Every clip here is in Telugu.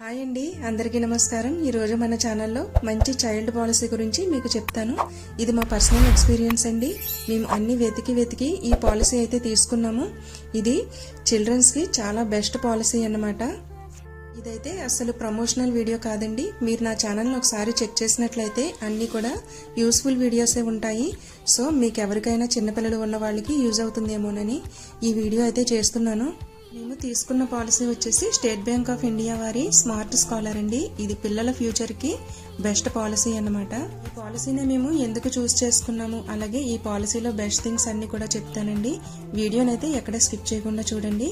హాయ్ అండి, అందరికీ నమస్కారం. ఈరోజు మన ఛానల్లో మంచి చైల్డ్ పాలసీ గురించి మీకు చెప్తాను. ఇది మా పర్సనల్ ఎక్స్పీరియన్స్ అండి. మేము అన్ని వెతికి ఈ పాలసీ అయితే తీసుకున్నాము. ఇది చిల్డ్రన్స్కి చాలా బెస్ట్ పాలసీ అన్నమాట. ఇదైతే అసలు ప్రమోషనల్ వీడియో కాదండి. మీరు నా ఛానల్ని ఒకసారి చెక్ చేసినట్లయితే అన్నీ కూడా యూస్ఫుల్ వీడియోసే ఉంటాయి. సో మీకు ఎవరికైనా చిన్నపిల్లలు ఉన్న వాళ్ళకి యూజ్ అవుతుందేమోనని ఈ వీడియో అయితే చేస్తున్నాను. మేము తీసుకున్న పాలసీ వచ్చేసి స్టేట్ బ్యాంక్ ఆఫ్ ఇండియా వారి స్మార్ట్ స్కాలర్ అండి. ఇది పిల్లల ఫ్యూచర్కి బెస్ట్ పాలసీ అన్నమాట. ఈ పాలసీని మేము ఎందుకు చూస్ చేసుకున్నాము, అలాగే ఈ పాలసీలో బెస్ట్ థింగ్స్ అన్ని కూడా చెప్తానండి. వీడియోనైతే ఎక్కడ స్కిప్ చేయకుండా చూడండి.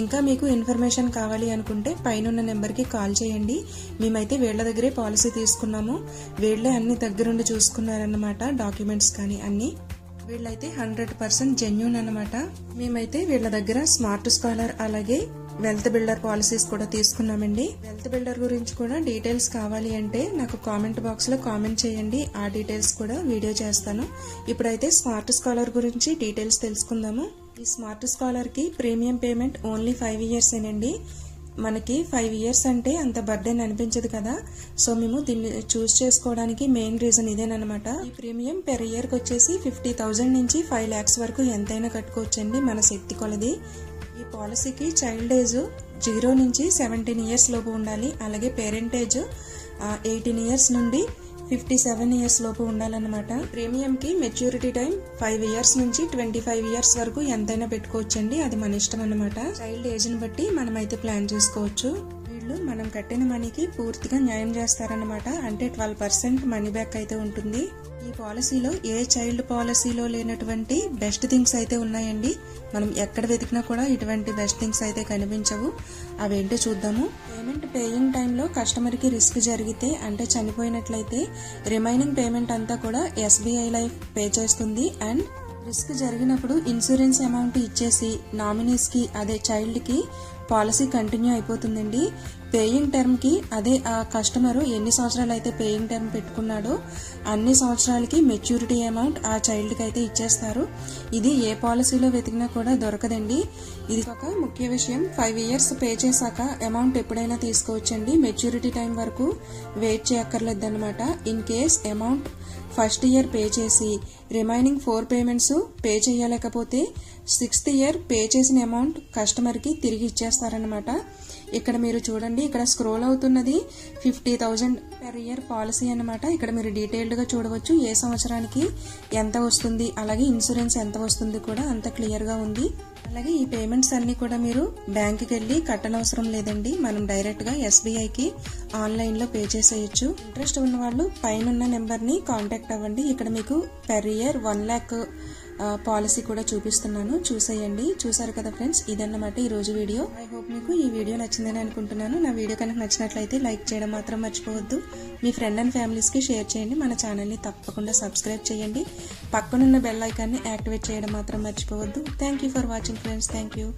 ఇంకా మీకు ఇన్ఫర్మేషన్ కావాలి అనుకుంటే పైన నెంబర్కి కాల్ చేయండి. మేమైతే వీళ్ళ దగ్గరే పాలసీ తీసుకున్నాము. వీళ్ళే అన్ని దగ్గరుండి చూసుకున్నారన్నమాట, డాక్యుమెంట్స్ కానీ అన్ని. వీళ్ళైతే 100% జెన్యూన్ అన్నమాట. మేమైతే వీళ్ళ దగ్గర స్మార్ట్ స్కాలర్ అలాగే వెల్త్ బిల్డర్ పాలసీస్ కూడా తీసుకున్నామండి. వెల్త్ బిల్డర్ గురించి కూడా డీటెయిల్స్ కావాలి అంటే నాకు కామెంట్ బాక్స్ లో కామెంట్ చేయండి. ఆ డీటెయిల్స్ కూడా వీడియో చేస్తాను. ఇప్పుడైతే స్మార్ట్ స్కాలర్ గురించి డీటెయిల్స్ తెలుసుకుందాము. ఈ స్మార్ట్ స్కాలర్ కి ప్రీమియం పేమెంట్ ఓన్లీ 5 years ఏనండి. మనకి 5 years అంటే అంత బర్డెన్ అనిపించదు కదా. సో మేము దీన్ని చూస్ చేసుకోవడానికి మెయిన్ రీజన్ ఇదేనమాట. ఈ ప్రీమియం పెర్ ఇయర్ కి వచ్చేసి 50,000 నుంచి 5 lakhs వరకు ఎంతైనా కట్టుకోవచ్చండి, మన శక్తి కొలది. ఈ పాలసీకి చైల్డ్ ఏజ్ 0 నుంచి 17 years లోపు ఉండాలి. అలాగే పేరెంట్ ఏజ్ 18 years నుండి 57 years లోపు ఉండాలన్నమాట. ప్రీమియం కి మెచ్యూరిటీ టైం 5 years నుంచి 25 years వరకు ఎంతైనా పెట్టుకోవచ్చండి. అది మన ఇష్టం అన్నమాట. చైల్డ్ ఏజ్ ని బట్టి మనమైతే ప్లాన్ చేసుకోవచ్చు. వీళ్ళు మనం కట్టిన మనీకి పూర్తిగా న్యాయం చేస్తారన్నమాట. అంటే 12% మనీ బ్యాక్ అయితే ఉంటుంది. ఈ పాలసీలో ఏ చైల్డ్ పాలసీలో లేనటువంటి బెస్ట్ థింగ్స్ అయితే ఉన్నాయండి. మనం ఎక్కడ వెతికినా కూడా ఇటువంటి బెస్ట్ థింగ్స్ అయితే కనిపించవు. అవేంటో చూద్దాము. పేమెంట్ పేయింగ్ టైంలో కస్టమర్ కి రిస్క్ జరిగితే అంటే చనిపోయినట్లయితే రిమైనింగ్ పేమెంట్ అంతా కూడా SBI లైఫ్ పే చేస్తుంది. అండ్ రిస్క్ జరిగినప్పుడు ఇన్సూరెన్స్ అమౌంట్ ఇచ్చేసి నామినీస్ కి అదే చైల్డ్ కి పాలసీ కంటిన్యూ అయిపోతుందండి. పేయింగ్ టర్మ్ కి అదే ఆ కస్టమర్ ఎన్ని సంవత్సరాలు అయితే పేయింగ్ టర్మ్ పెట్టుకున్నాడో అన్ని సంవత్సరాలకి మెచ్యూరిటీ అమౌంట్ ఆ చైల్డ్ కి అయితే ఇచ్చేస్తారు. ఇది ఏ పాలసీలో వెతికినా కూడా దొరకదండి. ఇది ఒక ముఖ్య విషయం. 5 years పే చేశాక అమౌంట్ ఎప్పుడైనా తీసుకోవచ్చండి. మెచ్యూరిటీ టైం వరకు వెయిట్ చేయక్కర్లేదన్నమాట. In case amount first year pay చేసి రిమైనింగ్ 4 payments పే చేయలేకపోతే 6th year పే చేసిన అమౌంట్ కస్టమర్ కి తిరిగి ఇచ్చేస్తారనమాట. ఇక్కడ మీరు చూడండి, ఇక్కడ స్క్రోల్ అవుతున్నది 50,000 per year పాలసీ అన్నమాట. ఇక్కడ మీరు డీటెయిల్డ్ గా చూడవచ్చు ఏ సంవత్సరానికి ఎంత వస్తుంది, అలాగే ఇన్సూరెన్స్ ఎంత వస్తుంది కూడా అంత క్లియర్ గా ఉంది. అలాగే ఈ పేమెంట్స్ అన్ని కూడా మీరు బ్యాంక్ కి వెళ్ళి కట్టనవసరం లేదండి. మనం డైరెక్ట్ గా SBI కి ఆన్లైన్ లో పే చేసేయచ్చు. ఇంట్రెస్ట్ ఉన్న వాళ్ళు పైన నెంబర్ ని కాంటాక్ట్ అవ్వండి. ఇక్కడ మీకు per year 1 lakh పాలసీ కూడా చూపిస్తున్నాను, చూసేయండి. చూసారు కదా ఫ్రెండ్స్, ఇదన్నమాట ఈ రోజు వీడియో. ఐ హోప్ మీకు ఈ వీడియో నచ్చిందని అనుకుంటున్నాను. నా వీడియో కనుక నచ్చినట్లయితే లైక్ చేయడం మాత్రం మర్చిపోవద్దు. మీ ఫ్రెండ్ అండ్ ఫ్యామిలీస్ కి షేర్ చేయండి. మన ఛానల్ ని తప్పకుండా సబ్స్క్రైబ్ చేయండి. పక్కనున్న బెల్ ఐకాన్ ని యాక్టివేట్ చేయడం మాత్రం మర్చిపోవద్దు. Thank you for watching friends. Thank you.